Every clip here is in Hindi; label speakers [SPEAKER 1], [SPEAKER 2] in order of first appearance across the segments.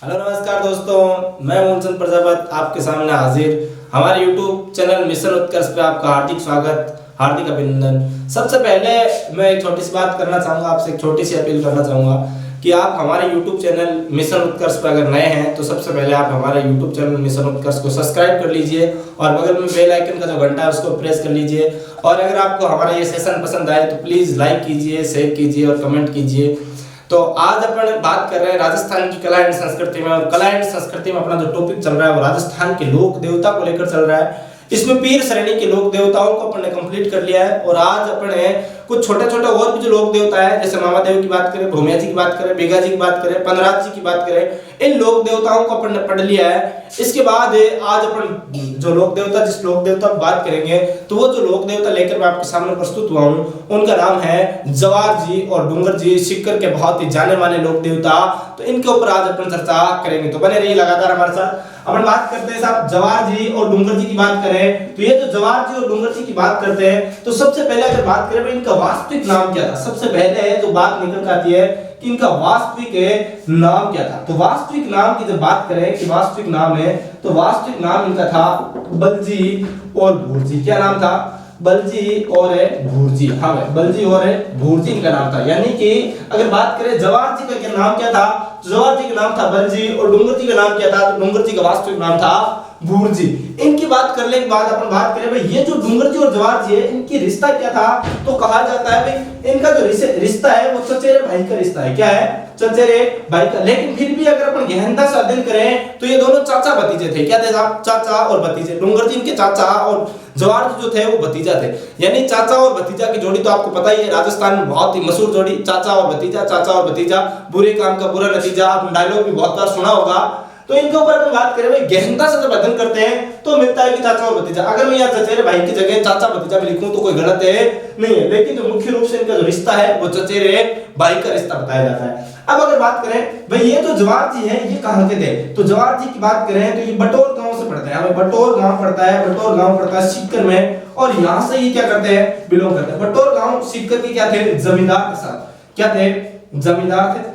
[SPEAKER 1] हेलो नमस्कार दोस्तों, मैं मूलचंद प्रजापत आपके सामने हाजिर। हमारे यूट्यूब चैनल मिशन उत्कर्ष पे आपका हार्दिक स्वागत, हार्दिक अभिनंदन। सबसे पहले मैं एक छोटी सी बात करना चाहूँगा, आपसे एक छोटी सी अपील करना चाहूँगा कि आप हमारे यूट्यूब चैनल मिशन उत्कर्ष पे अगर नए हैं तो सबसे पहले आप हमारे यूट्यूब चैनल मिशन उत्कर्ष को सब्सक्राइब कर लीजिए और बगल में बेल आइकन का जो घंटा है उसको प्रेस कर लीजिए। और अगर आपको हमारा ये सेशन पसंद आए तो प्लीज़ लाइक कीजिए, शेयर कीजिए और कमेंट कीजिए। तो आज अपन बात कर रहे हैं राजस्थान की कला एंड संस्कृति में, और कला एंड संस्कृति में अपना जो टॉपिक चल रहा है वो राजस्थान के लोक देवता को लेकर चल रहा है। इसमें पीर श्रेणी के लोक देवताओं को अपन ने कंप्लीट कर लिया है और आज अपने कुछ छोटे छोटे और भी जो लोक देवता है, जैसे मामादेव की बात करें, भूमिया जी की बात करें, बेगा जी की बात करें, पनराज जी की बात करें, इन लोक देवताओं को अपन ने पढ़ लिया है। इसके बाद आज अपन जो लोक देवता, जिस लोक देवता की बात करेंगे तो वो जो लोक देवता लेकर मैं आपके सामने प्रस्तुत हुआ हूँ उनका नाम है जवार जी और डूंगर जी, सीकर के बहुत ही जाने माने लोक देवता। तो इनके ऊपर आज अपन चर्चा करेंगे, तो बने रहिए लगातार हमारे साथ। अपन बात करते हैं साहब जवार जी और डूंगर जी की बात करें तो ये जो जवार जी और डूंगर जी की बात करते हैं तो सबसे पहले अगर बात करें इनका वास्तविक नाम क्या था, सबसे पहले जो बात निकल आती है कि इनका वास्तविक नाम क्या था। तो वास्तविक नाम की जब बात करें कि वास्तविक नाम है तो वास्तविक नाम इनका था बलजी और भूरजी। क्या नाम था? बलजी और भूरजी। हाँ भाई, बलजी और भूरजी इनका नाम था। यानी कि अगर बात करें जवार जी का क्या नाम क्या था, जवार जी का नाम था बलजी और डूंगर जी का नाम क्या था, तो डूंगर जी का वास्तविक नाम था भूरजी। इनकी बात करने के बाद अपन बात करें भाई ये जो डूंगर जी और जवार जी है इनकी रिश्ता क्या था, तो कहा जाता है भाई इनका जो रिश्ता है वो चचेरे भाई का रिश्ता है। क्या है? चचेरे भाई का। लेकिन फिर भी अगर अपन गहनता से अध्ययन करें तो ये दोनों चाचा भतीजे थे। क्या थे साहब? चाचा और भतीजे। डूंगर जी इनके चाचा और जवार जी जो थे वो भतीजा थे। यानी चाचा और भतीजा की जोड़ी तो आपको पता ही है, राजस्थान में बहुत ही मशहूर जोड़ी, चाचा और भतीजा, चाचा और भतीजा, बुरे काम का बुरा नतीजा। आपने डायलॉग भी बहुत बार सुना होगा। तो इनके ऊपर अपन बात करें भाई गहनता से जब अध्ययन करते हैं तो मिलता है कि चाचा और भतीजा। अगर मैं यहाँ चचेरे भाई की जगह चाचा भतीजा में लिखूं तो कोई गलत है नहीं है, लेकिन जो मुख्य रूप से इनका जो रिश्ता है वो चचेरे भाई का रिश्ता बताया जाता है। अब अगर बात करें भाई ये जो जवार जी है ये कहाँ के थे, तो जवार जी की बात करें तो ये बटोर गांव से पढ़ते हैं। हमें बटोर गांव पड़ता है, बटोर गांव पड़ता है सीकर में, और यहाँ से ये क्या करते हैं, बिलोंग करते हैं। बटोर गांव सीकर के क्या थे, जमींदार के साथ। क्या थे? जमींदार थे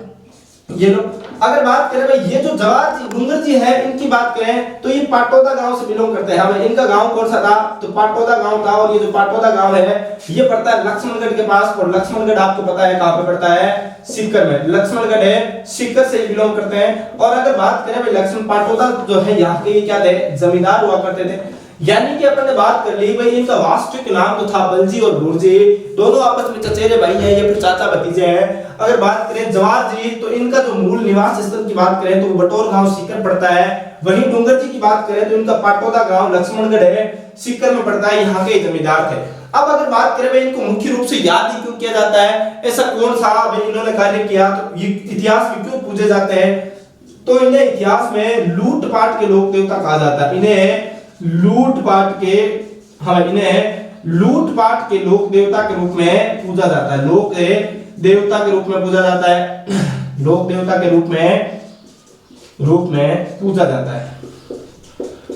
[SPEAKER 1] ये लोग। अगर बात करें भाई ये जो जवार जी डूंगर जी है इनकी बात करें तो ये पाटोदा गांव से बिलोंग करते हैं। हमें इनका गांव कौन सा था, तो पाटोदा गांव था। और ये जो पाटोदा गांव है ये पड़ता है लक्ष्मणगढ़ के पास, और लक्ष्मणगढ़ आपको पता है कहां पे पड़ता है, सीकर में। लक्ष्मणगढ़ है, सीकर से बिलोंग करते हैं। और अगर बात करें भाई लक्ष्मण पाटोदा जो है यहाँ के क्या थे, जमींदार हुआ करते थे। यानी कि अपन ने बात कर ली भाई इनका वास्तविक नाम तो था बलजी और भूरजी, दोनों आपस में चचेरे भाई हैं, ये फिर चाचा भतीजे हैं। अगर बात करें जवार जी तो इनका जो मूल निवास स्थल की बात करें तो बटोर गांव सीकर पड़ता है। वहीं डूंगर जी की बात करें तो इनका पाटोदा गांव लक्ष्मणगढ़ है, सीकर में पड़ता है, यहाँ के जमींदार थे। अब अगर बात करें भाई इनको मुख्य रूप से याद ही क्यों किया जाता है, ऐसा कौन सा भाई इन्होंने कार्य किया, तो ये इतिहास में क्यों पूजे जाते हैं, तो इन्हें इतिहास में लूटपाट के लोक देवता कहा जाता है। इन्हें लूटपाट के, हाँ इन्हें लूटपाट के लोक देवता के रूप में पूजा जाता है। लोक देवता के रूप में पूजा जाता है, लोक देवता के रूप में पूजा जाता है,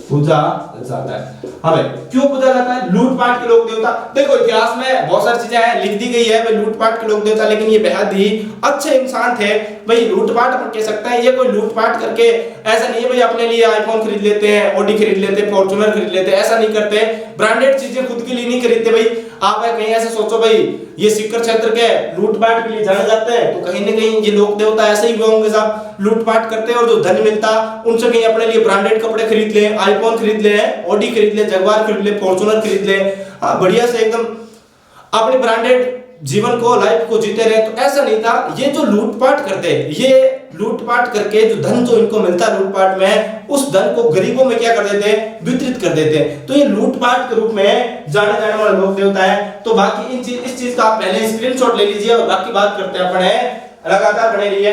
[SPEAKER 1] पूजा जाता है। हाँ भाई क्यों पूजा जाता है लूटपाट के लोक देवता? देखो इतिहास में बहुत सारी चीजें हैं, लिख दी गई है भाई लूटपाट के लोक देवता, लेकिन ये बेहद ही अच्छे इंसान थे भाई। लूटपाट अपन कह सकते हैं, ये कोई लूटपाट करके ऐसा नहीं है भाई अपने लिए आईफोन खरीद लेते हैं, ऑडी खरीद लेते हैं, फॉर्च्यूनर खरीद लेते हैं, ऐसा नहीं करते। ब्रांडेड चीजें खुद के लिए नहीं खरीदते भाई। आप कहीं ऐसे सोचो भाई ये सीकर क्षेत्र के लूटपाट के लिए जाने जाते हैं तो कहीं ना कहीं ये लोक देवता ऐसे ही होंगे साहब, लूटपाट करते हैं और जो धन मिलता उनसे कहीं अपने लिए ब्रांडेड कपड़े खरीद ले, आईफोन खरीद ले, ऑडी खरीद ले, जगुआर खरीद ले, फॉर्च्यूनर खरीद ले, हाँ बढ़िया से एकदम अपने ब्रांडेड जीवन को, लाइफ को जीते रहे। तो ऐसा नहीं था, ये जो लूटपाट करते, ये लूटपाट करके जो धन जो इनको मिलता है लूटपाट में, उस धन को गरीबों में क्या कर देते हैं, वितरित कर देते हैं। तो ये लूटपाट के रूप में जाने जाने वाला लोक देवता है। तो बाकी इस चीज का आप पहले स्क्रीनशॉट ले लीजिए और बाकी बात करते हैं अपने, लगातार बने रहिए।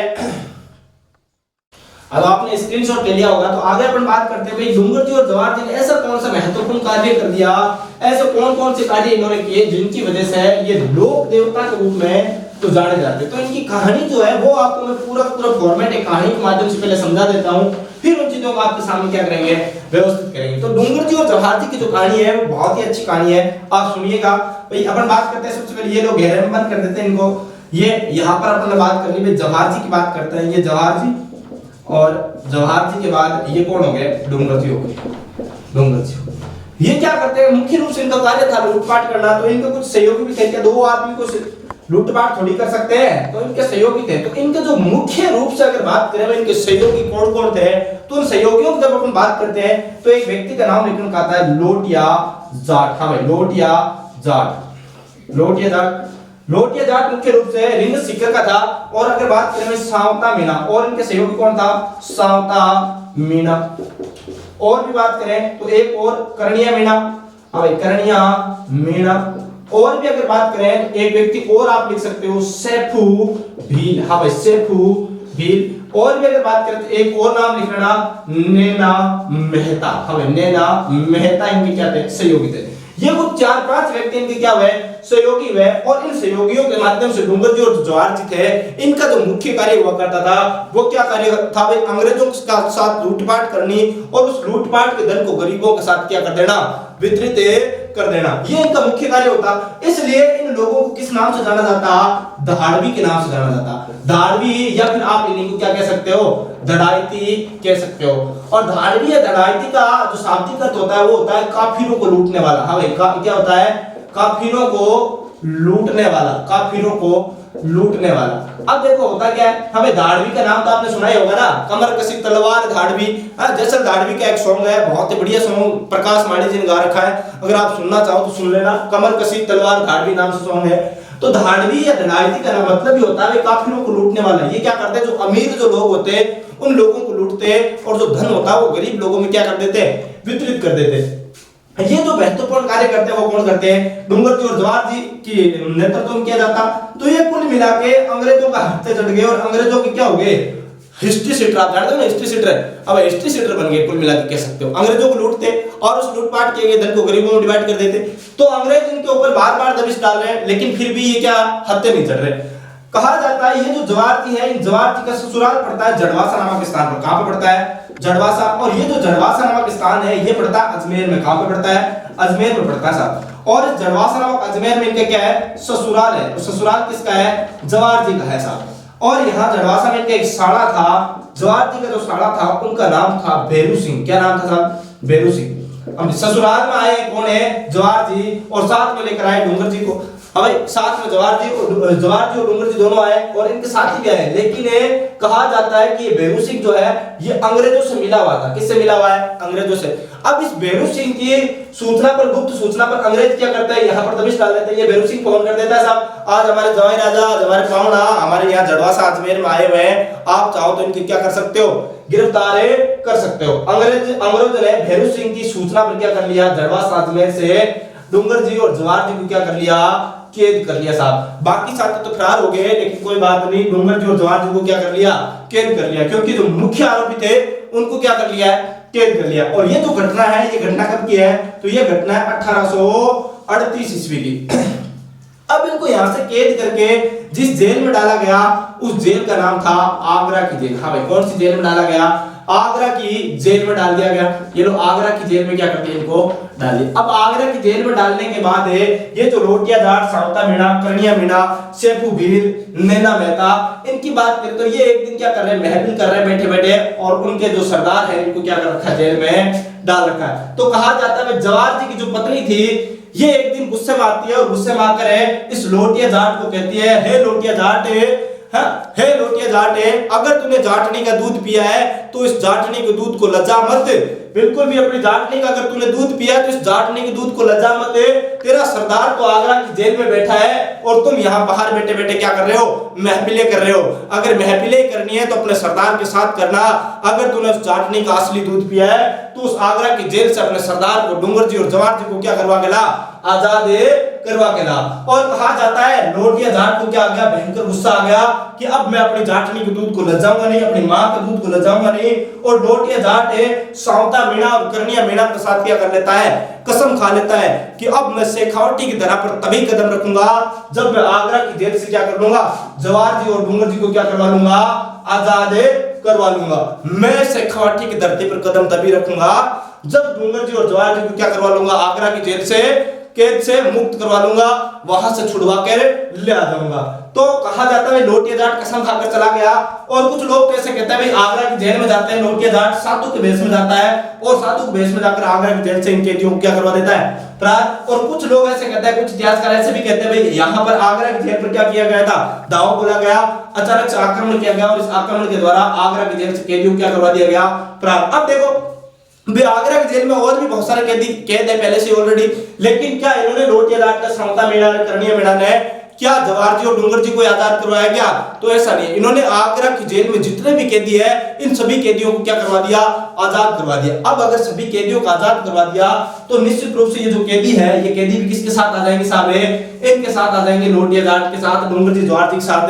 [SPEAKER 1] अब आपने स्क्रीनशॉट ले लिया होगा तो आगे अपन बात करते हैं भाई डूंगर जी और जवार जी ने ऐसा कौन सा महत्वपूर्ण कार्य कर दिया, ऐसे कौन कौन से कार्य इन्होंने किए जिनकी वजह से ये लोक देवता के रूप में तो जाने जाते। तो इनकी कहानी जो है वो आपको मैं पूरा फॉर्मेट एक कहानी के माध्यम से पहले समझा देता हूं, फिर उन चीजों को आपके सामने क्या करेंगे, व्यवस्थित करेंगे। तो डूंगर जी और जवाहर जी की जो कहानी है वो बहुत ही अच्छी कहानी है, आप सुनिएगा भाई। अपन बात करते हैं सबसे पहले, ये लोग घेरे में बंद कर देते हैं इनको। ये यहाँ पर अपन बात कर ली भाई जवाहर जी की बात करते हैं, ये जवाहर जी और जवाहर जी के बाद ये कौन हो गए, डोंगर जी हो गए, डोंगर जी। ये क्या करते हैं, मुख्य रूप से इनका कार्य था लूटपाट करना, तो इनके कुछ सहयोगी भी थे, क्या दो आदमी को लूटपाट थोड़ी कर सकते हैं, तो इनके सहयोगी थे। तो इनके जो मुख्य रूप से अगर बात करें इनके सहयोगी कौन कौन थे, तो उन सहयोगियों की जब अपन बात करते हैं तो एक व्यक्ति का नाम लिखने का आता है लोटिया जाट। हाँ भाई, लोटिया जाट, लोटिया जाट। लोटिया जाट मुख्य रूप से रिंग सिकर का था। और अगर बात करें सावता मीणा, और इनके सहयोगी कौन था, सावता मीणा। और भी बात करें तो एक और कर्णिया मीणा, हाँ भाई कर्णिया मीणा। और भी अगर बात करें एक व्यक्ति और आप लिख सकते हो सेफू भील, हाँ भाई सेफू भील। और भी अगर बात करें तो एक और नाम लिख लेना नैना मेहता, हाँ भाई नैना मेहता इनके क्या थे, सहयोगी थे। ये कुछ 4-5 व्यक्ति इनके क्या हुए, सहयोगी हुए। और इन सहयोगियों के माध्यम से डोंगर जी और जवाहर जी थे, इनका जो मुख्य कार्य हुआ करता था वो क्या कार्य था भाई, अंग्रेजों के साथ लूटपाट करनी और उस लूटपाट के धन को गरीबों के साथ क्या कर देना, वितरित कर देना, ये इनका मुख्य कार्य होता। इसलिए इन लोगों को किस नाम से जाना जाता, धाड़वी के नाम से जाना जाता, धाड़वी, या फिर आप इन्हीं को क्या कह सकते हो, दड़ाइती कह सकते हो। और धाड़वी या दड़ाइती का जो शाब्दिक अर्थ होता है वो होता है काफिरों को लूटने वाला। हाँ भाई क्या होता है, काफिरों को लूटने वाला, काफिरों को लूटने वाला। अब देखो होता क्या है, हमें धाड़वी का नाम तो आपने सुना ही होगा ना, कमर कसी तलवार धाड़वी। जैसल धाड़वी का एक सॉन्ग है, बहुत ही बढ़िया सॉन्ग, प्रकाश माड़ी जी ने गा रखा है, अगर आप सुनना चाहो तो सुन लेना, कमर कसी तलवार धाड़वी नाम से सॉन्ग है। तो धाड़वी या दड़ाइती का मतलब ही होता है काफिरों को लूटने वाला। ये क्या करते हैं, जो अमीर जो लोग होते हैं उन लोगों को लूटते हैं, और जो धन होता है वो गरीब लोगों में क्या कर देते हैं, वितरित कर देते हैं। ये जो महत्वपूर्ण कार्य करते हैं वो कौन करते हैं, डोंगर जी और जवाहर जी की नेतृत्व में किया जाता। तो ये कुल मिला के अंग्रेजों का हत्थे चढ़ गए, और अंग्रेजों के क्या हो गए, हिस्ट्री सीटर। आप जानते हो ना हिस्ट्री सीटर, अब हिस्ट्री सीटर बन गए, कुल मिला के कह सकते हो। अंग्रेजों को लूटते और उस लूटपाट किए गए धन को गरीबों में डिवाइड कर देते। तो अंग्रेज इनके ऊपर बार-बार दबिश डाल रहे हैं, लेकिन फिर भी ये क्या हत्थे नहीं चढ़ रहे। कहा जाता है ये जो जवाहर जी है, इन जवाहर जी का ससुराल पड़ता है जड़वासा नामक स्थान पर। कहां पे पड़ता है, जड़वासा। और ये जो जड़वासा नामक स्थान है ये पड़ता है अजमेर में। कहां पे पड़ता है, अजमेर में पड़ता है साहब। और इस जड़वासा नामक अजमेर में इनका क्या है, ससुराल है। तो ससुराल किसका है, जवाहर जी का है साहब। और यहाँ जड़वासा में इनका एक साड़ा था, जवाहर जी का जो साड़ा था उनका नाम था बेरू सिंह। क्या नाम था साहब, बेरू सिंह। अब ससुराल में आए कौन है, जवाहर जी, और साथ में लेकर आए डोंगर जी को। अब भाई साथ में जवाहर जी और डोंगर जी दोनों आए, और इनके साथी भी आए। लेकिन कहा जाता है कि ये बेरू सिंह जो है ये अंग्रेजों से मिला हुआ था। किससे मिला हुआ है, अंग्रेजों से। अब इस बेरू सिंह की सूचना पर, गुप्त सूचना पर अंग्रेज क्या करता है, यहाँ पर दबिश डाल देते हैं। ये बेरू सिंह फोन कर देता है, साहब आज हमारे जवाई राजा, हमारे पाहुणा हमारे यहाँ जड़वासा अजमेर में आए हुए हैं, आप चाहो तो इनकी क्या कर सकते हो, गिरफ्तार कर सकते हो। अंग्रेजों ने बेरू सिंह की सूचना पर क्या कर लिया, जड़वासा अजमेर से डोंगर जी और जवाहर जी को क्या कर लिया, कैद कर लिया साहब। बाकी साथी तो फरार हो गए, लेकिन कोई बात नहीं, डोंगर जी और जवाहर जी को क्या कर लिया, कैद कर लिया। क्योंकि जो मुख्य आरोपी थे उनको क्या कर लिया है, कैद कर लिया। और ये जो घटना है, ये घटना कब की है, तो ये घटना है 1838 ईस्वी की। अब इनको यहां से कैद करके जिस जेल में डाला गया उस जेल का नाम था आगरा की जेल। हाँ भाई, कौन सी जेल में डाला गया, आगरा की जेल में डाल दिया गया। ये लोग आगरा की जेल में क्या करते हैं, इनको डाल दिया। अब आगरा की जेल में डालने के बाद ये जो लोटिया जाट, सावता मीणा, कर्णिया मीणा, सेफू भील, नैना मेहता, इनकी बात करें तो ये एक दिन क्या कर रहे हैं, महफिल कर रहे हैं बैठे बैठे, और उनके जो सरदार है इनको क्या कर रखा है, जेल में डाल रखा है। तो कहा जाता है जवाहर जी की जो पत्नी थी ये एक दिन गुस्से में आती है, और गुस्से में आकर इस लोटिया जाट को कहती है, हे लोटिया जाट, हे लोटिया जाट, अगर तूने जाटनी का दूध पिया है तो इस जाटनी के दूध को लजा मत, बिल्कुल भी अपनी जाटनी का अगर तूने दूध पिया है तो इस जाटनी के दूध को लजा मत। तेरा सरदार तो आगरा की जेल में बैठा है और तुम यहाँ बाहर बैठे बैठे क्या कर रहे हो, महफिलें कर रहे हो। अगर महफिलें करनी है तो अपने सरदार के साथ करना। अगर तूने उस जाटनी का असली दूध पिया है तो उस आगरा की जेल से अपने सरदार को, डोंगर जी और जवाहर जी को क्या करवा के ला, आजाद करवा के ला। और कहा जाता है लोटिया जाट को क्या आ गया, भयंकर गुस्सा आ गया कि अब मैं अपनी जाटनी के दूध को लजाऊंगा नहीं, अपनी मां के दूध को लजाऊंगा नहीं। और लोटिया जाट सावता मीणा और कर्णिया मीणा के साथ क्या कर लेता है, कसम खा लेता है कि अब मैं शेखावटी की धरा पर तभी कदम रखूंगा जब मैं आगरा की जेल से क्या कर लूंगा, जवाहर जी और डोंगर जी को क्या करवा लूंगा, आजाद करवा लूंगा। मैं शेखावटी की धरती पर कदम तभी रखूंगा जब डोंगर जी और जवाहर जी को क्या करवा लूंगा, आगरा की जेल से, कैद से मुक्त करवा लूंगा, वहां से छुड़वा कर ले आ जाऊंगा। तो कहा जाता है लोटिया जाट कसम खाकर चला गया। और कुछ लोग कैसे कहते हैं भाई आगरा की जेल में जाते हैं लोटिया जाट, साधु के भेष में जाता है और साधु के भेष में जाकर आगरा की जेल से इन कैदियों को क्या करवा देता है फरार। और कुछ लोग ऐसे कहते हैं, कुछ इतिहासकार ऐसे भी कहते हैं भाई यहाँ पर आगरा की जेल पर क्या किया गया था, दाव बोला गया, अचानक से आक्रमण किया गया और इस आक्रमण के द्वारा आगरा की जेल से कैदियों को क्या करवा दिया गया फरार। अब देखो आगरा की जेल में और भी बहुत सारे कैद है पहले से ऑलरेडी, लेकिन क्या इन्होंने लोटिया जाट का समता मीणा ने, करनिया मीणा ने क्या जवाहर जी और डूंगर जी को आजाद करवाया क्या, तो ऐसा नहीं। इन्होंने आगरा की जेल में जितने भी कैदी है इन सभी कैदियों को क्या करवा दिया, आजाद करवा दिया। अब अगर सभी कैदियों को आजाद करवा दिया तो निश्चित रूप से ये जो कैदी है ये कैदी भी किसके साथ आ जाएंगे साहब, इनके साथ आ जाएंगे, लोटिया जाट के साथ, डूंगर जी जवाहर जी के साथ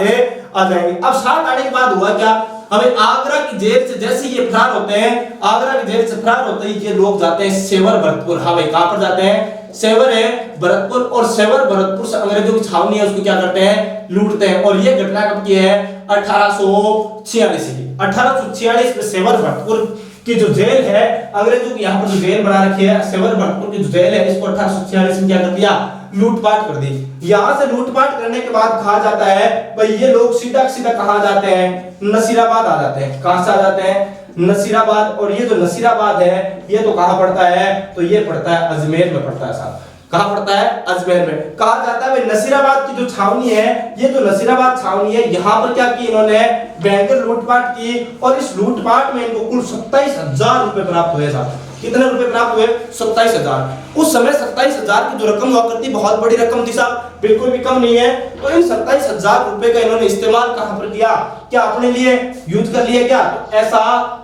[SPEAKER 1] आ जाएंगे। अब साथ आने के बाद हुआ क्या, हमें आगरा की जेल से जैसे ये फरार होते हैं, आगरा की जेल से फरार होते ही ये लोग जाते हैं सेवर भरतपुर। हाँ भाई कहां पर जाते हैं, सेवर है भरतपुर, और सेवर भरतपुर से अंग्रेजों की छावनी है उसको क्या करते हैं, लूटते हैं। और ये घटना कब की है, 1846 की। 1846 में सेवर भरतपुर की जो जेल है, अंग्रेजों की यहाँ पर जो जेल बना रखी है सेवर भरतपुर की जो जेल है, इसको 1846 में क्या कर दिया, लूटपाट कर दी। यहां से लूटपाट करने के बाद कहा जाता है भाई ये लोग सीधा सीधा कहां जाते हैं, नसीराबाद आ जाते हैं। कहां से आ जाते हैं, नसीराबाद। और ये जो नसीराबाद है ये तो कहां पड़ता है, तो ये पड़ता है अजमेर में पड़ता है साहब। कहां पड़ता है, अजमेर में। कहा जाता है भाई नसीराबाद की जो छावनी है, ये जो नसीराबाद छावनी है यहाँ पर क्या की इन्होंने भयंकर लूटपाट की, और इस लूटपाट में इनको कुल 27,000 रुपए प्राप्त हुए साहब। कितने रुपए प्राप्त हुए, 27,000। उस समय 27,000 की जो रकम हुआ करती बहुत बड़ी रकम थी साहब, बिल्कुल भी कम नहीं है। तो इन 27,000 रुपए का इन्होंने इस्तेमाल कहां पर किया, क्या अपने लिए यूज कर लिया क्या, तो ऐसा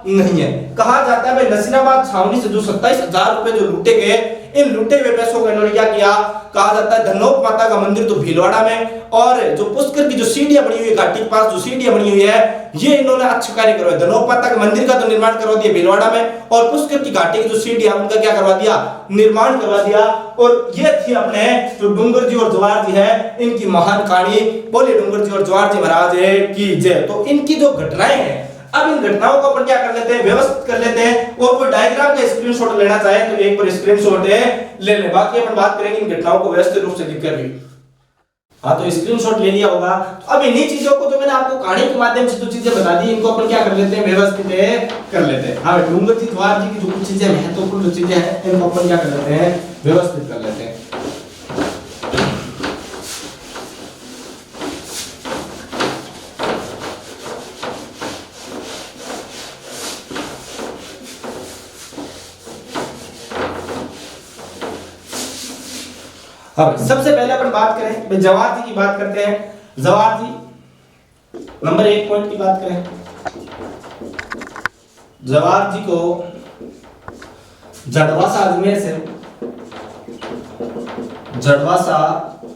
[SPEAKER 1] नहीं है। कहा जाता है भाई नसीराबाद छावनी से जो 27,000 रुपए जो लूटे गए, इन लूटे हुए पैसों को इन्होंने क्या किया, कहा जाता है धनौप माता का मंदिर तो भीलवाड़ा में, और जो पुष्कर की जो सीढ़ियां बनी हुई है घाटी के पास जो सीढ़ियां बनी हुई है, ये इन्होंने अच्छा कार्य करवाया। धनौप माता के मंदिर का तो निर्माण करवा दिया भीलवाड़ा में, और पुष्कर की घाटी की जो सीढ़ियां उनका क्या करवा दिया, निर्माण करवा दिया। और ये थी अपने जो डूंगर जी और जवाहर जी है इनकी महान कहानी। बोले डूंगर जी और जवाहर जी महाराज की जय। तो इनकी जो घटनाएं हैं, अब इन घटनाओं को अपन क्या कर लेते हैं, व्यवस्थित कर लेते हैं। और कोई डायग्राम का स्क्रीनशॉट लेना चाहे तो एक बार स्क्रीनशॉट ले ले, बाकी अपन बात करेंगे इन घटनाओं को व्यवस्थित रूप से लिखकर भी। हाँ तो स्क्रीनशॉट ले लिया होगा। तो अब इन्हीं चीजों को जो मैंने आपको कहानी के माध्यम से जो चीजें बता दी, इनको अपन क्या कर लेते हैं, व्यवस्थित कर लेते हैं। हाँ डूंगर जी जवाहर जी की जो कुछ चीजें महत्वपूर्ण जो चीजें हैं इनको अपन क्या कर लेते हैं, व्यवस्थित कर लेते हैं। अब सबसे पहले अपन बात करें जवाहर जी की बात करते हैं। जवाहर जी नंबर 1 पॉइंट की बात करें, जवाहर जी को जड़वासा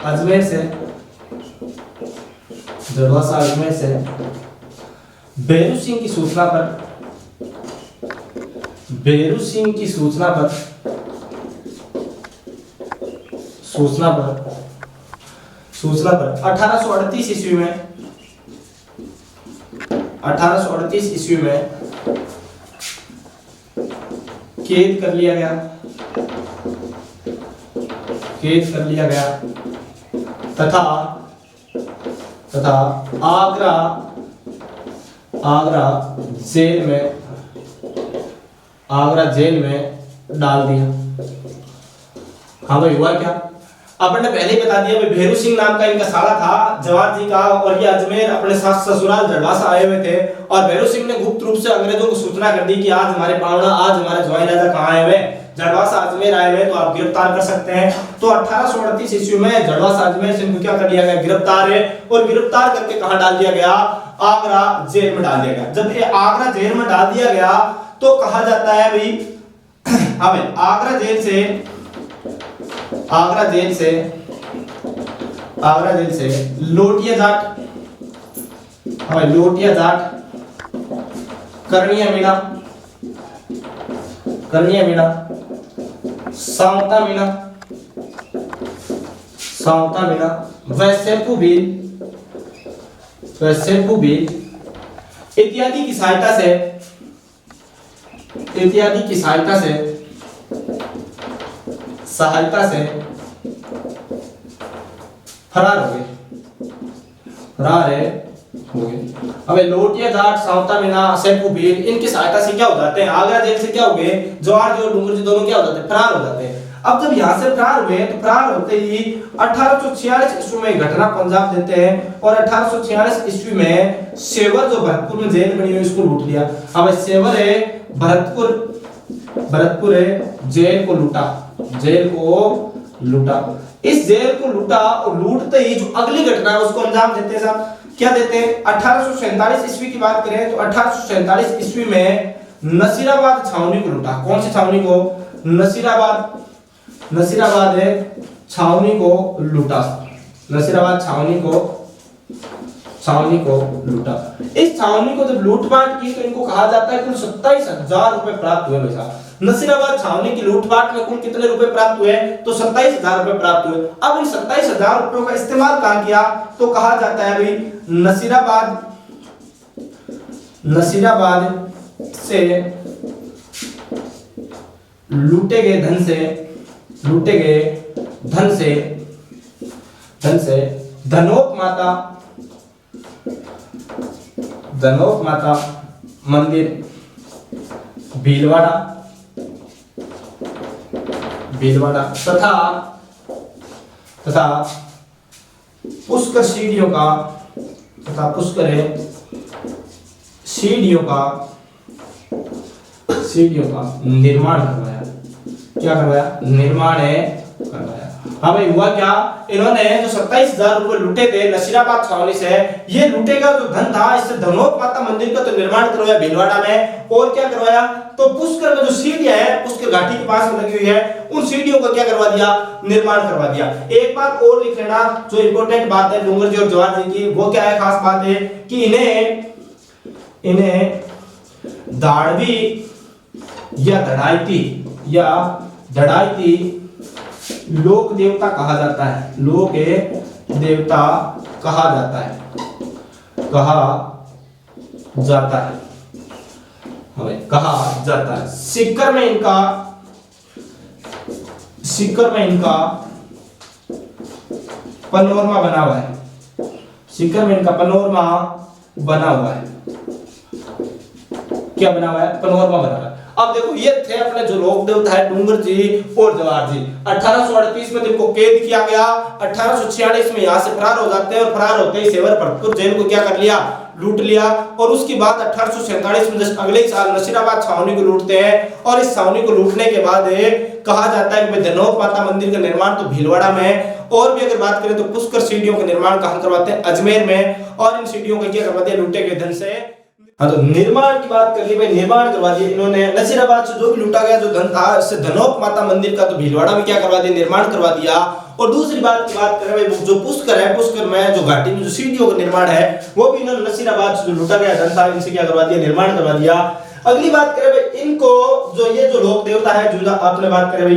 [SPEAKER 1] अजमेर से बेरू सिंह की सूचना पर 1838 ईस्वी में कैद कर लिया गया तथा आगरा जेल में डाल दिया। हाँ भाई हुआ क्या, अपन ने पहले ही बता दिया भाई भैरू सिंह नाम का इनका साला था जवाहर जी का, और ये अजमेर अपने सास ससुराल जड़वासा आए हुए थे। और भैरू सिंह ने गुप्त रूप से अंग्रेजों को सूचना कर दी कि आज हमारे पावना, आज हमारे जवाई राजा कहाँ आए हुए, जड़वासा अजमेर आए हुए, तो आप गिरफ्तार कर सकते हैं। तो 1838 ईस्वी में जड़वासा अजमेर से इनको क्या कर लिया गया, गिरफ्तार है, और गिरफ्तार करके कहां डाल दिया गया, आगरा जेल में डाल दिया गया। जब ये आगरा जेल में डाल दिया गया तो कहा जाता है भाई हाँ भाई आगरा जेल से लोटिया जाट करनिया मीणा सावता मीणा वैसेपू बिल इत्यादि की सहायता से फरार फरार है हो गए। अबे लोटिया जाट सावता मीना सेकू भील इनकी सहायता से क्या हो जाते हैं, आगरा जेल से क्या हो गए, जवाहर जी और डूंगर जी दोनों क्या हो जाते हैं, फरार हो जाते हैं। अब जब यहाँ से फरार हुए तो फरार होते ही 1846 ईस्वी में घटना पंजाब देते हैं और 1846 ईस्वी में सेवर जो भरतपुर में जेल बनी हुई उसको लूट लिया। अब सेवर है भरतपुर है जेल को लूटा, जेल को लूटा। इस जेल को लूटा और लूटते ही जो अगली घटना है उसको अंजाम देते हैं साहब, क्या देते हैं 1847 ईस्वी की बात करें तो 1847 ईस्वी में नसीराबाद छावनी को लूटा। कौन सी छावनी को, नसीराबाद है छावनी को लूटा, नसीराबाद छावनी को लूटा। इस छावनी को जब लूटपाट की तो इनको कहा जाता है कुल 27,000 रुपए प्राप्त हुए। वैसा नसीराबाद छावनी की लूटपाट में कुल कितने रुपए प्राप्त हुए, तो 27,000 रुपए प्राप्त हुए। अब इन 27,000 रुपयों का इस्तेमाल कहां किया, तो कहा जाता है भाई नसीराबाद से लूटे गए धन से धनोक माता मंदिर भीलवाड़ा तथा पुष्कर सीढ़ियों का निर्माण करवाया। क्या करवाया, निर्माण करवाया। हाँ भाई हुआ क्या, इन्होंने जो 27,000 रुपए लूटे थे नसीराबाद छावनी से, ये लूटेगा जो धन था इससे धनोक माता मंदिर का तो निर्माण करवाया भीलवाड़ा में, और क्या करवाया, तो पुष्कर में जो सीढ़ियां है पुष्कर घाटी के पास में लगी हुई है उन सीढ़ियों का क्या करवा दिया, निर्माण करवा दिया। एक बात और लिख लेना जो इंपॉर्टेंट बात है डूंगर जी और जवाहर जी की, वो क्या है, खास बात है कि इन्हें दाड़वी या धड़ाईती लोक देवता कहा जाता है, लोक देवता कहा जाता है। सीकर में इनका पनोरमा बना हुआ है, सीकर में इनका पनोरमा बना हुआ है। क्या बना हुआ है, पनोरमा बना हुआ है। अब देखो ये थे अपने जो लोक देवता है डूंगर जी और जवाहर जी। 1838 में इनको कैद किया गया, 1846 में यहाँ से फरार हो जाते हैं और फरार होते ही सेवर भरतपुर जेल को क्या कर लिया, लूट लिया। और उसके बाद 1847 में जस्ट अगले साल नसीराबाद छावनी को लूटते हैं और इस छावनी को लूटने के बाद कहा जाता है कि धनोक माता मंदिर का निर्माण तो भीलवाड़ा में, और भी अगर बात करें तो पुष्कर सीढ़ियों का निर्माण कहां करवाते हैं, अजमेर में, और इन सीढ़ियों का क्या करवाते हैं, लूटे गए धन से। हाँ तो निर्माण की बात कर ली भाई, निर्माण करवा दिया इन्होंने नसीराबाद से जो भी लूटा गया जो धन था इससे धनोक माता मंदिर का तो भीलवाड़ा में क्या करवा दिया, निर्माण करवा दिया। और दूसरी बात की बात करें भाई जो पुष्कर है, पुष्कर में जो घाटी में जो सीढ़ियों का निर्माण है वो भी इन्होंने नसीराबाद से जो लूटा गया धन था इनसे क्या करवा दिया, निर्माण करवा दिया। अगली बात करें भाई इनको जो ये जो लोक देवता है जो आपने बात करें भाई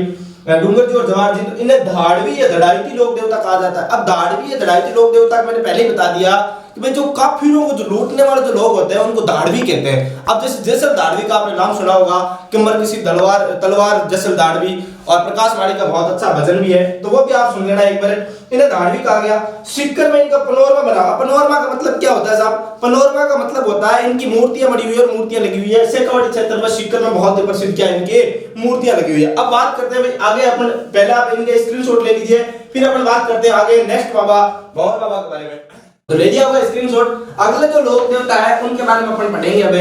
[SPEAKER 1] डूंगर जी और जवाहर जी, तो इन्हें धाड़वी या धड़ाईती लोक देवता कहा जाता है। अब धाड़वी या धड़ाईती लोक देवता मैंने पहले ही बता दिया कि भाई जो काफिरों को जो लूटने वाले जो लोग होते हैं उनको दाड़वी कहते हैं। अब जैसे जैसल दाड़वी का आपने नाम सुना होगा, किम्बर किसी तलवार जैसल दाड़वी, और प्रकाश वाणी का बहुत अच्छा भजन भी है तो वो भी आप सुन लेना एक बार। इन्हें दाड़वी कहा गया। सीकर में इनका पनोरमा बना। पनोरमा का मतलब क्या होता है साहब, पनोरमा का मतलब होता है इनकी मूर्तियां बनी हुई है और मूर्तियां लगी हुई है। शेखावाटी क्षेत्र में सीकर में बहुत प्रसिद्ध क्या इनके मूर्तियां लगी हुई है। अब बात करते हैं भाई आगे, अपन पहले आप इनके स्क्रीनशॉट ले लीजिए फिर अपन बात करते हैं आगे नेक्स्ट बाबा भंवर बाबा के बारे में। तो ले लिया होगा स्क्रीनशॉट। अगले जो लोक देवता है उनके बारे में अपन पढ़ेंगे। अब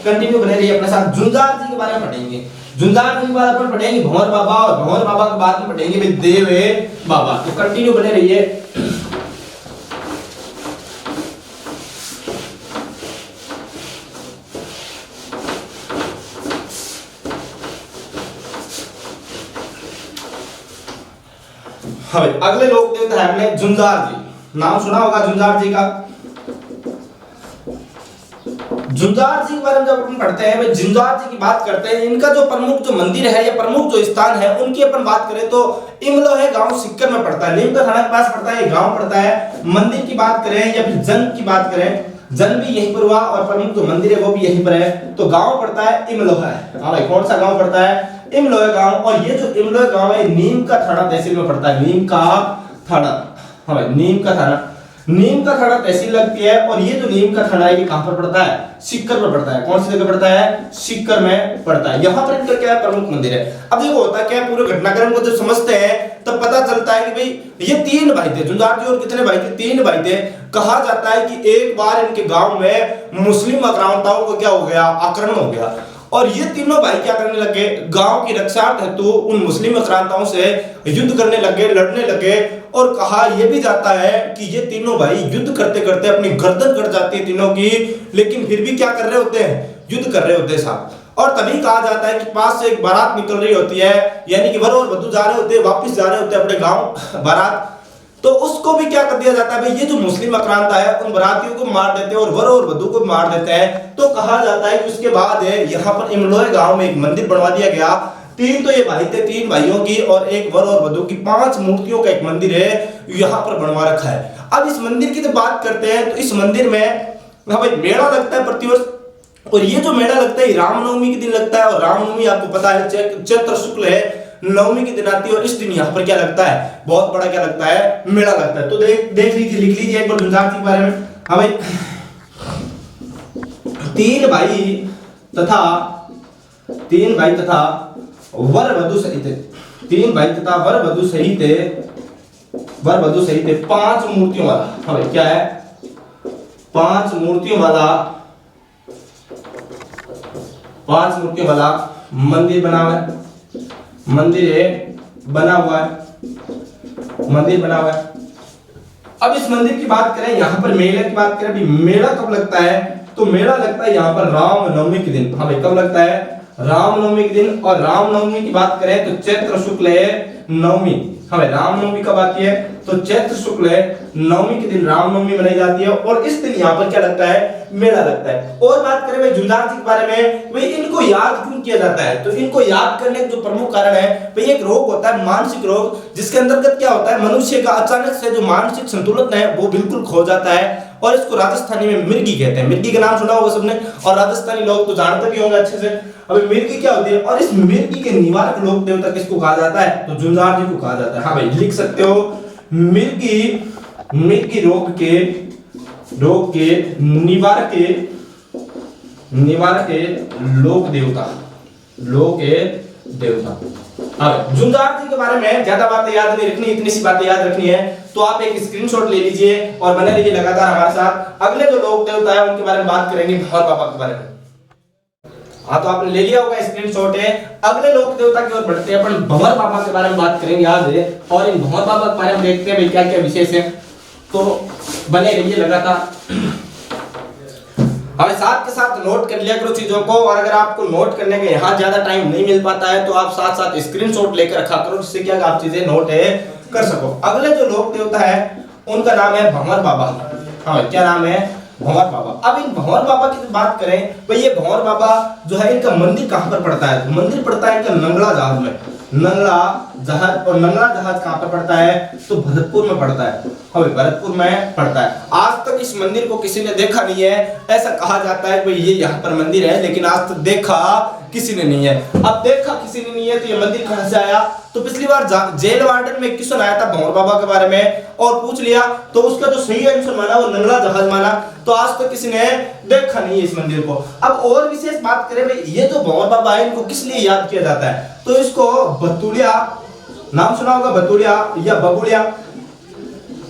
[SPEAKER 1] कंटिन्यू बने रहिए अपने साथ। झुंझार जी के बारे में पढ़ेंगे। झुंझार जी के बाद अपन पढ़ेंगे भंवर बाबा, और भंवर बाबा के बाद में पढ़ेंगे भाई देव बाबा। तो कंटिन्यू बने रहिए। हाँ अगले लोक देवता है अपने झुंझार जी। नाम सुना होगा झुंझार जी का। झुंझार जी के बारे में जब अपन पढ़ते हैं भाई झुंझार जी की बात करते हैं, इनका जो प्रमुख जो मंदिर है या प्रमुख जो स्थान है उनकी अपन बात करें तो इमलो है गांव सीकर में पड़ता है, नीमका थाना के पास पड़ता है, गांव पड़ता है। मंदिर की बात करें या फिर जन्म की बात करें, जन्म भी यहीं पर हुआ और प्रमुख जो मंदिर है वो भी यहीं पर है। तो गांव पड़ता है इमलो है। हाँ भाई कौन सा गांव पड़ता है, इमलोह गांव। और ये जो इमलोह गांव है नीम का थाना तहसील में पड़ता है, नीम का थाना। हाँ भाई नीम का थाना। नीम का थाना तहसील लगती है और ये जो नीम का थाना है ये कहां पर पड़ता है? सीकर में पड़ता है। कौन सी जगह पड़ता है? सीकर में पड़ता है। यहाँ पर इनका क्या है? प्रमुख मंदिर है। अब देखो होता क्या है, पूरे घटनाक्रम को जब समझते हैं तब पता चलता है कि भाई ये 3 भाई थे। झुंझार जी और कितने भाई थे? 3 भाई थे। कहा जाता है कि एक बार इनके गांव में मुस्लिम आक्रांताओं को क्या हो गया? आक्रमण हो गया और ये तीनों भाई क्या करने लगे? गांव की रक्षार्थ हेतु उन मुस्लिम आक्रांताओं से युद्ध करने लगे, लड़ने लगे। और कहा यह भी जाता है कि ये तीनों भाई युद्ध करते करते अपनी गर्दन कट जाती है तीनों की, लेकिन फिर भी क्या कर रहे होते हैं? युद्ध कर रहे होते हैं साहब। और तभी कहा जाता है कि पास से एक बारात निकल रही होती है, यानी कि वर और वधू जा रहे होते हैं, वापस जा रहे होते हैं अपने गांव बारात। तो उसको भी क्या कर दिया जाता है? भाई ये जो मुस्लिम आक्रांता है उन बरातियों को मार देते हैं और वर और वधू को मार देते हैं। तो कहा जाता है कि उसके बाद यहाँ पर इमलोय गांव में एक मंदिर बनवा दिया गया। 3 तो ये भाई थे, 3 भाइयों की और एक वर और वधू की 5 मूर्तियों का एक मंदिर है यहाँ पर बनवा रखा है। अब इस मंदिर की जब बात करते हैं तो इस मंदिर में भाई मेला लगता है प्रतिवर्ष, और ये जो मेला लगता है रामनवमी के दिन लगता है। और रामनवमी आपको पता है चैत्र शुक्ल है, नवमी के दिन आती है और इस दिन यहाँ पर क्या लगता है? बहुत बड़ा क्या लगता है? मेला लगता है। तो देख लीजिए, लिख लीजिए एक बार झुंझार जी के बारे में। हाँ भाई, 3 भाई तथा वर वधु सहित 3 भाई तथा वर वधु सहित 5 मूर्तियों वाला। हाँ भाई क्या है? 5 मूर्तियों वाला मंदिर बना हुआ है। मंदिर बना हुआ है। अब इस मंदिर की बात करें, यहाँ पर मेले की बात करें, मेला कब लगता है? तो मेला लगता है यहाँ पर रामनवमी के दिन। हाँ भाई कब लगता है? रामनवमी के दिन। और रामनवमी की बात करें तो चैत्र शुक्ल नवमी। हाँ भाई रामनवमी कब आती है? तो चैत्र शुक्ल नवमी के दिन रामनवमी मनाई जाती है और इस दिन यहाँ पर क्या लगता है? मेला लगता है। और बात करें भाई झुंझार जी के बारे में, भाई इनको याद क्यों किया जाता है? तो इनको याद करने का जो प्रमुख कारण है भाई एक रोग होता है, मानसिक रोग, जिसके अंतर्गत क्या होता है? मनुष्य का अचानक से जो मानसिक संतुलन है वो बिल्कुल खो जाता है और इसको राजस्थानी में मिर्गी कहते हैं। मिर्गी का नाम सुना होगा सबने और राजस्थानी लोग तो जानते भी होंगे अच्छे से। अभी मिर्गी क्या होती है और इस मिर्गी के निवारक लोक देवता किसको कहा जाता है? तो झुंझार जी को कहा जाता है। हाँ भाई लिख सकते हो, मिर्गी रोग के निवारक लोक देवता। हाँ झुंझार जी के बारे में ज्यादा बातें याद नहीं रखनी, इतनी सी बातें याद रखनी है। तो आप एक स्क्रीनशॉट ले लीजिए और बने रहिए लगातार हमारे साथ। अगले जो लोक देवता है उनके बारे में बात करेंगे, भंवर बाबा के बारे में। हाँ तो आपने ले लिया होगा स्क्रीनशॉट है। अगले लोक देवता की ओर बढ़ते हैं, अपन भंवर बाबा के बारे में बात करेंगे आज है। और इन भंवर बाबा के बारे में देखते हैं भाई क्या क्या विशेष है। तो बने रहिए लगातार। हमें साथ के साथ नोट कर लिया करो चीजों को, और अगर आपको नोट करने का यहाँ ज्यादा टाइम नहीं मिल पाता है तो आप साथ साथ स्क्रीनशॉट लेकर रखा करो, जिससे क्या आप चीजें नोट कर सको। अगले जो लोक देवता है उनका नाम है भंवर बाबा। हाँ क्या नाम है? भंवर बाबा। अब इन भंवर बाबा की बात करें भाई, ये भंवर बाबा जो है इनका मंदिर कहाँ पर पड़ता है? मंदिर पड़ता है इनका नंगला जहाज में। नंगला जहाज, और नंगला जहाज कहाँ पर पड़ता है? तो भरतपुर में पड़ता है। हाँ भरतपुर में पड़ता है। आज तक इस मंदिर को किसी ने देखा नहीं है। ऐसा कहा जाता है भाई ये यहाँ पर मंदिर है, लेकिन आज तक देखा किसी ने नहीं है। अब देखा किसी ने नहीं है तो ये मंदिर कहाँ से आया? तो पिछली बार जेल वार्डन में क्वेश्चन आया था भंवर बाबा के बारे में और पूछ लिया, तो उसका जो सही आंसर माना वो नंगला जहाज माना। तो आज तक किसी ने देखा नहीं है इस मंदिर को। अब और विशेष बात करें भाई, ये जो भंवर बाबा है इनको किस लिए याद किया जाता है? तो इसको बतुड़िया, नाम सुना होगा, बतुड़िया या बबुड़िया,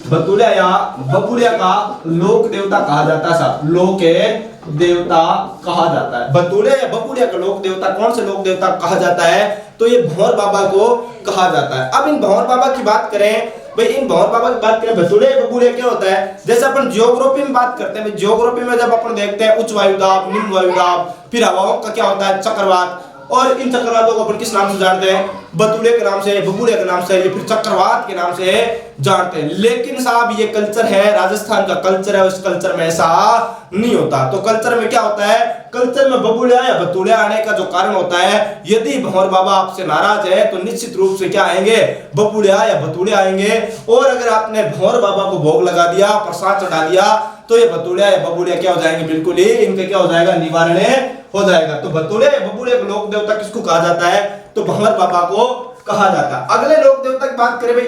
[SPEAKER 1] बतुड़िया या बबुड़िया का लोक देवता कहा जाता है। साहब लोक देवता कहा जाता है। बतुड़िया या बबुड़िया का लोक देवता, कौन से लोक देवता कहा जाता है? तो ये भंवर बाबा को कहा जाता है। अब इन भंवर बाबा की बात करें भाई, इन भंवर बाबा की बात करें, बतुड़िया बबुड़िया क्या होता है? जैसे अपन जियोग्राफी में बात करते हैं, जियोग्राफी में जब अपन देखते हैं उच्च वायुदाब, निम्न वायुदाब, फिर हवाओं का क्या होता है? चक्रवात। और इन चक्रवातों को अपन किस नाम से जानते हैं? बतुड़े के नाम से, बबुड़े के नाम से, या फिर चक्रवात के नाम से जानते हैं। लेकिन साहब ये कल्चर है, राजस्थान का कल्चर है, उस कल्चर में ऐसा नहीं होता। तो कल्चर में क्या होता है? कल्चर में बबुड़िया या बतुड़िया आने का जो कारण होता है, यदि भंवर बाबा आपसे नाराज है तो निश्चित रूप से क्या आएंगे? बबुड़िया या बतुड़िया आएंगे। और अगर आपने भंवर बाबा को भोग लगा दिया, प्रसाद चढ़ा दिया, तो ये बतुड़िया या बबुड़िया क्या हो जाएंगे? बिल्कुल ही इनका क्या हो जाएगा? निवारण हो जाएगा। तो बतुड़िया या बबुड़िया का लोक देवता किसको कहा जाता है? तो भंवर बाबा को कहा जाता है। अगले लोक देवता की बात करें भाई,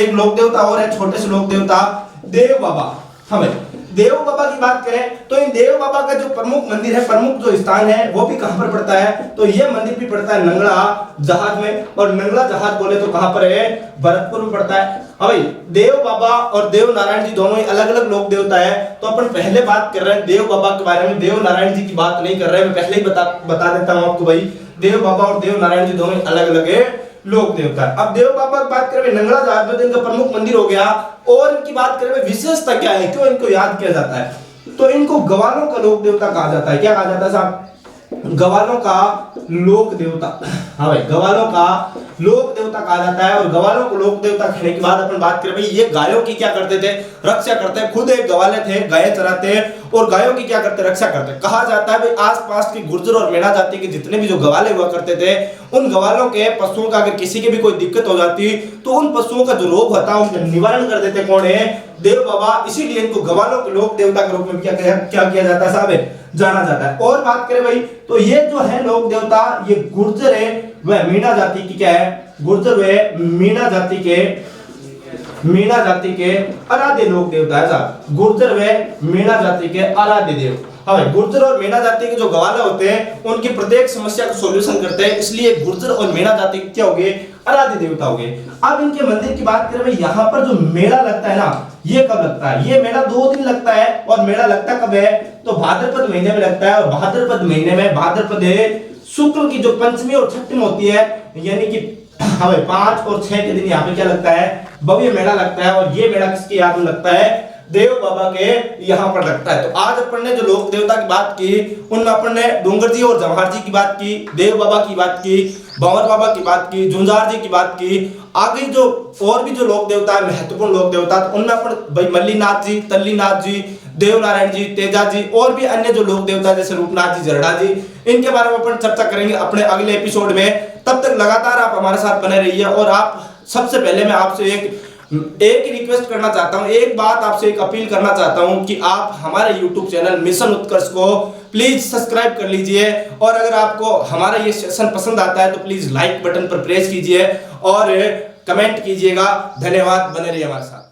[SPEAKER 1] एक लोक देवता और है, छोटे से लोक देवता, देव बाबा। हमें देव बाबा की बात करें तो इन देव बाबा का जो प्रमुख मंदिर है, प्रमुख जो स्थान है वो भी कहां पर पड़ता है, तो ये मंदिर भी पड़ता है नंगला जहाज में। और नंगला जहाज बोले तो कहां पर है, भरतपुर में पड़ता है। हाँ भाई, देव बाबा और देव नारायण जी दोनों ही अलग अलग लोक देवता है। तो अपन पहले बात कर रहे हैं देव बाबा के बारे में, देव नारायण जी की बात नहीं कर रहे हैं। मैं पहले ही बता देता हूं आपको भाई, देव बाबा और देव नारायण जी दोनों ही अलग अलग है लोक देवता है। अब देव बाबा की बात करें, नंगला जहाज में इनका प्रमुख मंदिर हो गया। और इनकी बात करें विशेषता क्या है, क्यों इनको याद किया जाता है, तो इनको गवालों का लोक देवता कहा जाता है। क्या कहा जाता है साहब, गवालों का लोक देवता। हाँ भाई, गवालों का लोक देवता कहा जाता है। और गवालों को लोक देवता कहने के बाद अपन बात करें भाई, ये गायों की क्या करते थे, रक्षा करते। खुद एक गवाले थे, गायें चराते और गायों की क्या करते, रक्षा करते। कहा जाता है भाई आसपास की गुर्जर और मेणा जाति के जितने भी जो गवाले हुआ करते थे, उन गवालों के पशुओं का अगर किसी के भी कोई दिक्कत हो जाती तो उन पशुओं का जो रोग होता उनका निवारण कर देते कौन है, देव बाबा। इसीलिए इनको गवालों के लोक देवता के रूप में क्या किया जाता है साहब, जाना जाता है। और बात करें भाई तो ये जो है लोक देवता, ये गुर्जर है वह मीणा जाति की क्या है, गुर्जर व मीणा जाति के आराध्य लोक देवता है साहब, गुर्जर व मीणा जाति के आराध्य देव। हाँ भाई, गुर्जर और मीणा जाति के जो गवाले होते हैं उनकी प्रत्येक समस्या का सॉल्यूशन करते हैं, इसलिए गुर्जर और मीणा जाति क्या हो गए, आराध्य देवता हो गए। अब इनके मंदिर की बात करें भाई, यहाँ पर जो मेला लगता है ना, ये कब लगता है, ये मेला 2 दिन लगता है। और मेला लगता कब है, तो भाद्रपद महीने में लगता है। और भाद्रपद महीने में भाद्रपद शुक्ल की जो पंचमी और छठी होती है, यानी कि हाँ भाई 5 और 6 के दिन यहाँ पे क्या लगता है, भव्य मेला लगता है। और ये मेला किसकी याद में लगता है, देव बाबा के यहाँ पर लगता है। तो आज अपन ने जो लोक देवता की बात की, उनमें अपन ने डोंगर जी और जवाहर जी की बात की, देव बाबा की बात की, भंवर बाबा की बात की, झुंझार जी की बात की। आगे जो और भी जो लोक देवता है, महत्वपूर्ण लोक देवता, तो उनमें अपन भाई मल्लीनाथ जी, तल्लीनाथ जी, देव नारायण जी, तेजा जी और भी अन्य जो लोक देवता जैसे रूपनाथ जी, जरडा जी, इनके बारे में अपन चर्चा करेंगे अपने अगले एपिसोड में। तब तक लगातार आप हमारे साथ बने रहिए। और आप सबसे पहले मैं आपसे एक रिक्वेस्ट करना चाहता हूं, एक बात आपसे एक अपील करना चाहता हूं कि आप हमारे YouTube चैनल मिशन उत्कर्ष को प्लीज सब्सक्राइब कर लीजिए। और अगर आपको हमारा ये सेशन पसंद आता है तो प्लीज लाइक बटन पर प्रेस कीजिए और कमेंट कीजिएगा। धन्यवाद, बने रहिए हमारे साथ।